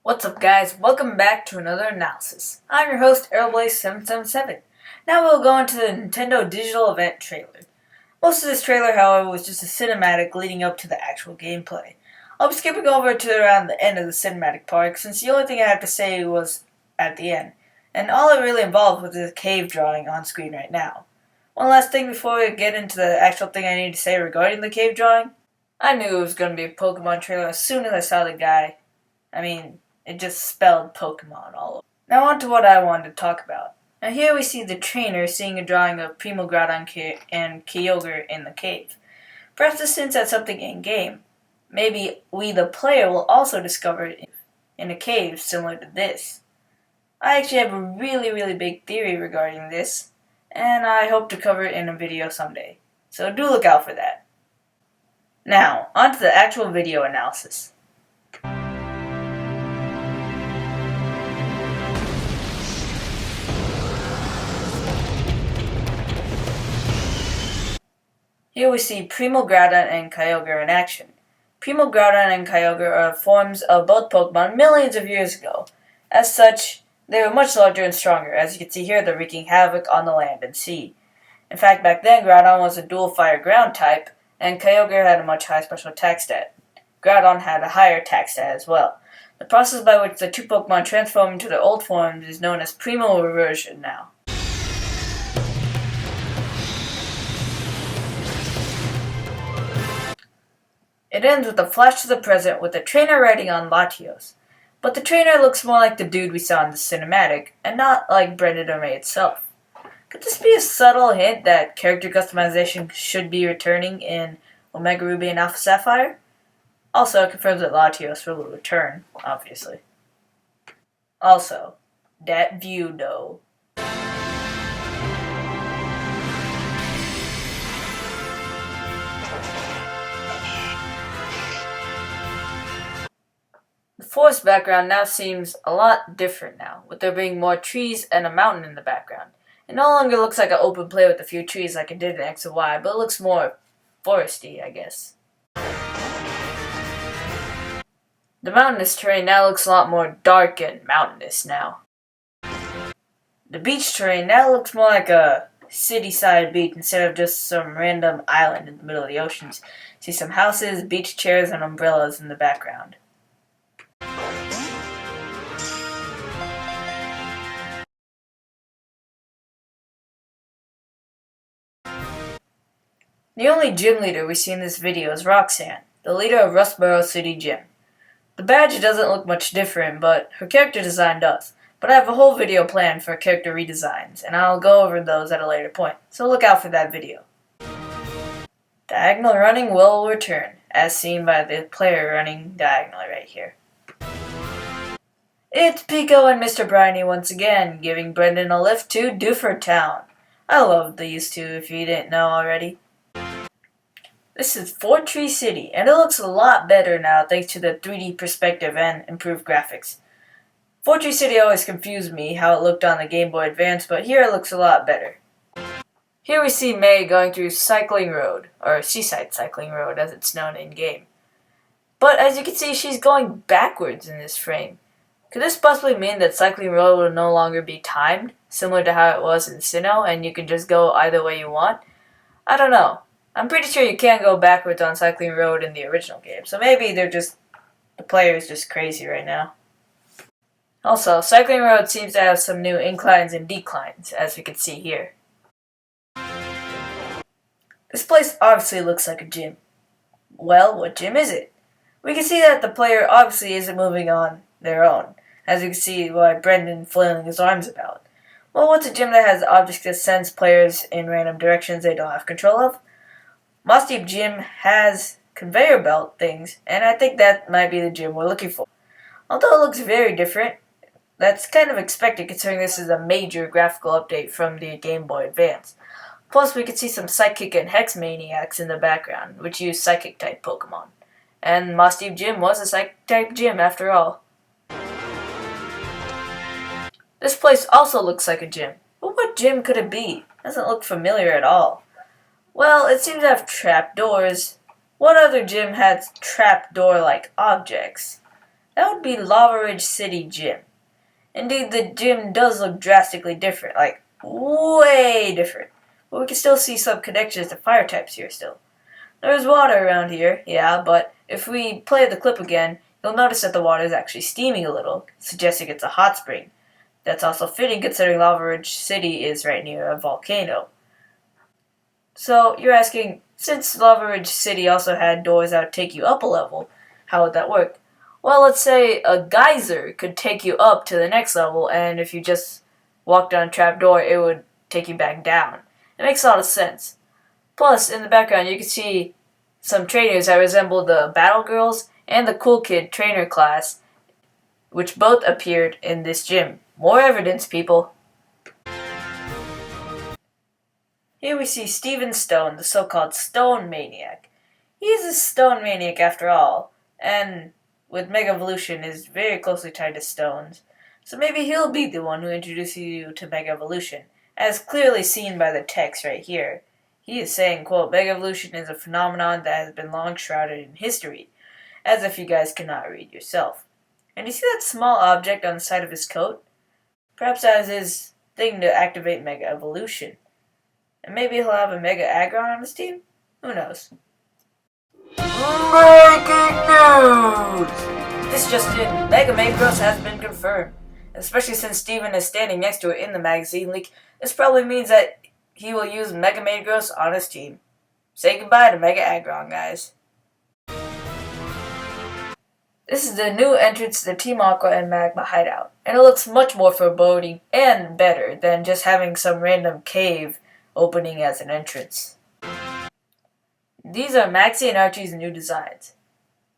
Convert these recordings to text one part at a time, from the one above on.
What's up guys, welcome back to another analysis. I'm your host Airblade777. Now we'll go into the Nintendo Digital Event trailer. Most of this trailer, however, was just a cinematic leading up to the actual gameplay. I'll be skipping over to around the end of the cinematic part since the only thing I had to say was at the end. And all it really involved was the cave drawing on screen right now. One last thing before we get into the actual thing I need to say regarding the cave drawing. I knew it was going to be a Pokemon trailer as soon as I saw the guy. It just spelled Pokemon all over. Now on to what I wanted to talk about. Now here we see the trainer seeing a drawing of Primo Groudon and Kyogre in the cave. Perhaps this hints at something in-game. Maybe we the player will also discover it in a cave similar to this. I actually have a really big theory regarding this, and I hope to cover it in a video someday. So do look out for that. Now, on to the actual video analysis. Here we see Primo Groudon and Kyogre in action. Primo Groudon and Kyogre are forms of both Pokemon millions of years ago. As such, they were much larger and stronger. As you can see here, they're wreaking havoc on the land and sea. In fact, back then, Groudon was a dual fire ground type, and Kyogre had a much higher special attack stat. Groudon had a higher attack stat as well. The process by which the two Pokemon transform into their old forms is known as Primo Reversion now. It ends with a flash to the present with the trainer riding on Latios. But the trainer looks more like the dude we saw in the cinematic, and not like Brendan or May itself. Could this be a subtle hint that character customization should be returning in Omega Ruby and Alpha Sapphire? Also, it confirms that Latios will return, obviously. Also, that view though. The forest background now seems a lot different now, with there being more trees and a mountain in the background. It no longer looks like an open play with a few trees like it did in X and Y, but it looks more foresty, I guess. The mountainous terrain now looks a lot more dark and mountainous now. The beach terrain now looks more like a city-side beach instead of just some random island in the middle of the oceans. See some houses, beach chairs, and umbrellas in the background. The only gym leader we see in this video is Roxanne, the leader of Rustboro City Gym. The badge doesn't look much different, but her character design does. But I have a whole video planned for character redesigns, and I'll go over those at a later point, so look out for that video. Diagonal running will return, as seen by the player running diagonally right here. It's Pico and Mr. Briny once again, giving Brendan a lift to Dewford Town. I love these two if you didn't know already. This is V.II City, and it looks a lot better now thanks to the 3D perspective and improved graphics. V.II City always confused me how it looked on the Game Boy Advance, but here it looks a lot better. Here we see May going through Cycling Road, or Seaside Cycling Road as it's known in-game. But as you can see, she's going backwards in this frame. Could this possibly mean that Cycling Road will no longer be timed, similar to how it was in Sinnoh, and you can just go either way you want? I don't know. I'm pretty sure you can't go backwards on Cycling Road in the original game, so maybe the player is just crazy right now. Also, Cycling Road seems to have some new inclines and declines, as we can see here. This place obviously looks like a gym. Well, what gym is it? We can see that the player obviously isn't moving on their own, as you can see by Brendan flailing his arms about. Well, what's a gym that has objects that sends players in random directions they don't have control of? Moss Deep Gym has conveyor belt things, and I think that might be the gym we're looking for. Although it looks very different, that's kind of expected considering this is a major graphical update from the Game Boy Advance. Plus, we can see some Psychic and Hex Maniacs in the background, which use Psychic-type Pokemon. And Moss Deep Gym was a Psychic-type gym after all. This place also looks like a gym, but what gym could it be? Doesn't look familiar at all. Well, it seems to have trapdoors. What other gym has trapdoor-like objects? That would be Lava Ridge City Gym. Indeed, the gym does look drastically different, like way different. But we can still see some connections to fire types here still. There's water around here, yeah, but if we play the clip again, you'll notice that the water is actually steaming a little, suggesting it's a hot spring. That's also fitting considering Lava Ridge City is right near a volcano. So you're asking, since Lava Ridge City also had doors that would take you up a level, how would that work? Well, let's say a geyser could take you up to the next level, and if you just walked on a trapdoor, it would take you back down. It makes a lot of sense. Plus, in the background, you can see some trainers that resemble the Battle Girls and the Cool Kid trainer class, which both appeared in this gym. More evidence, people. Here we see Steven Stone, the so-called Stone Maniac. He is a Stone Maniac after all, and with Mega Evolution is very closely tied to stones. So maybe he'll be the one who introduces you to Mega Evolution, as clearly seen by the text right here. He is saying, quote, Mega Evolution is a phenomenon that has been long shrouded in history, as if you guys cannot read yourself. And you see that small object on the side of his coat? Perhaps that is his thing to activate Mega Evolution. And maybe he'll have a Mega Aggron on his team? Who knows? Breaking news! This just in, Mega Macross has been confirmed. Especially since Steven is standing next to it in the magazine leak, this probably means that he will use Mega Macross on his team. Say goodbye to Mega Aggron, guys. This is the new entrance to the Team Aqua and Magma hideout, and it looks much more foreboding and better than just having some random cave opening as an entrance. These are Maxie and Archie's new designs.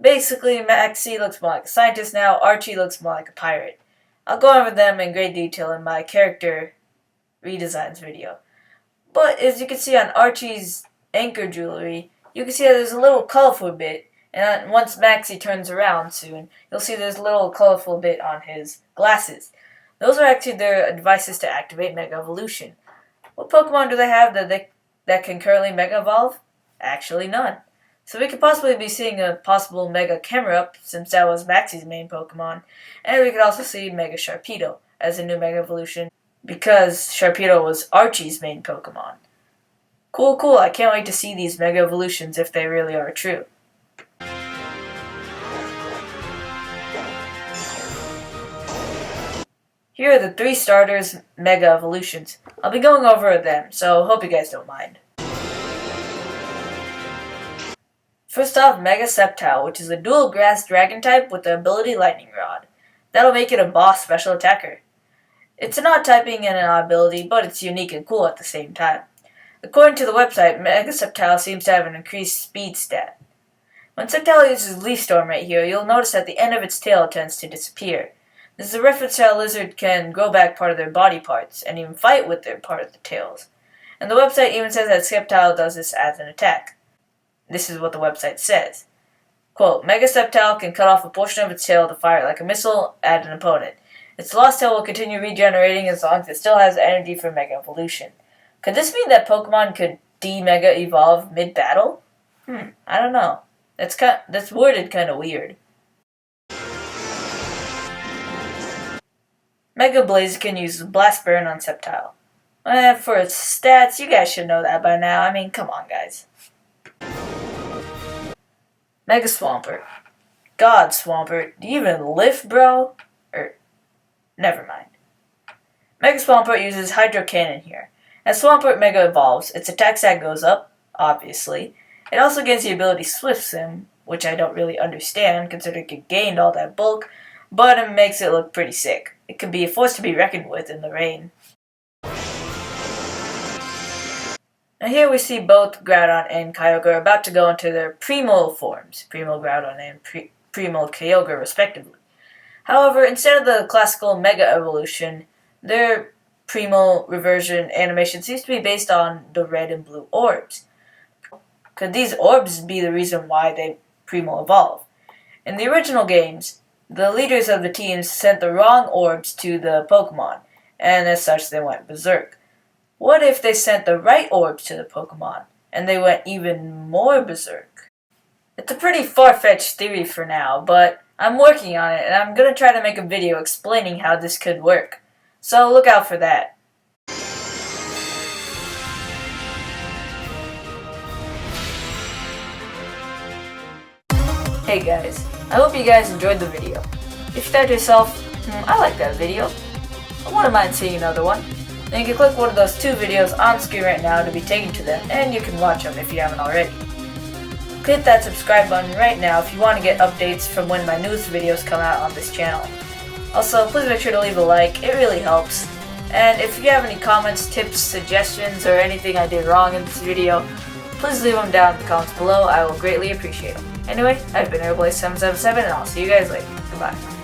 Basically, Maxie looks more like a scientist now, Archie looks more like a pirate. I'll go over them in great detail in my character redesigns video. But as you can see on Archie's anchor jewelry, you can see that there's a little colorful bit, and once Maxie turns around soon, you'll see there's a little colorful bit on his glasses. Those are actually their devices to activate Mega Evolution. What Pokemon do they have that can currently Mega Evolve? Actually none. So we could possibly be seeing a possible Mega Camerupt, since that was Maxie's main Pokemon, and we could also see Mega Sharpedo as a new Mega Evolution, because Sharpedo was Archie's main Pokemon. Cool, I can't wait to see these Mega Evolutions if they really are true. Here are the 3 starters Mega Evolutions. I'll be going over them, so hope you guys don't mind. First off, Mega Sceptile, which is a dual grass dragon type with the ability Lightning Rod. That'll make it a boss special attacker. It's an odd typing and an odd ability, but it's unique and cool at the same time. According to the website, Mega Sceptile seems to have an increased speed stat. When Sceptile uses Leaf Storm right here, you'll notice that the end of its tail tends to disappear. This is a reference to how a lizard can grow back part of their body parts, and even fight with their part of the tails. And the website even says that Sceptile does this as an attack. This is what the website says. Quote, Mega Sceptile can cut off a portion of its tail to fire it like a missile at an opponent. Its lost tail will continue regenerating as long as it still has energy for Mega Evolution. Could this mean that Pokemon could de-Mega Evolve mid-battle? I don't know. That's worded kinda weird. Mega Blaziken uses Blast Burn on Sceptile. For its stats, you guys should know that by now. I mean, come on, guys. Mega Swampert. God, Swampert, do you even lift, bro? Never mind. Mega Swampert uses Hydro Cannon here. As Swampert Mega evolves, its attack stat goes up, obviously. It also gains the ability Swift Sim, which I don't really understand considering it gained all that bulk, but it makes it look pretty sick. It can be a force to be reckoned with in the rain. Now here we see both Groudon and Kyogre about to go into their Primo forms, Primo Groudon and Primo Kyogre respectively. However, instead of the classical Mega Evolution, their Primo reversion animation seems to be based on the red and blue orbs. Could these orbs be the reason why they Primo evolve? In the original games, the leaders of the teams sent the wrong orbs to the Pokemon, and as such they went berserk. What if they sent the right orbs to the Pokemon, and they went even more berserk? It's a pretty far-fetched theory for now, but I'm working on it, and I'm gonna try to make a video explaining how this could work. So look out for that. Hey guys, I hope you guys enjoyed the video. If you thought to yourself, I like that video, I wouldn't mind seeing another one, then you can click one of those 2 videos on screen right now to be taken to them, and you can watch them if you haven't already. Click that subscribe button right now if you want to get updates from when my newest videos come out on this channel. Also, please make sure to leave a like, it really helps. And if you have any comments, tips, suggestions, or anything I did wrong in this video, please leave them down in the comments below, I will greatly appreciate them. Anyway, I've been Airboy777 and I'll see you guys later. Goodbye.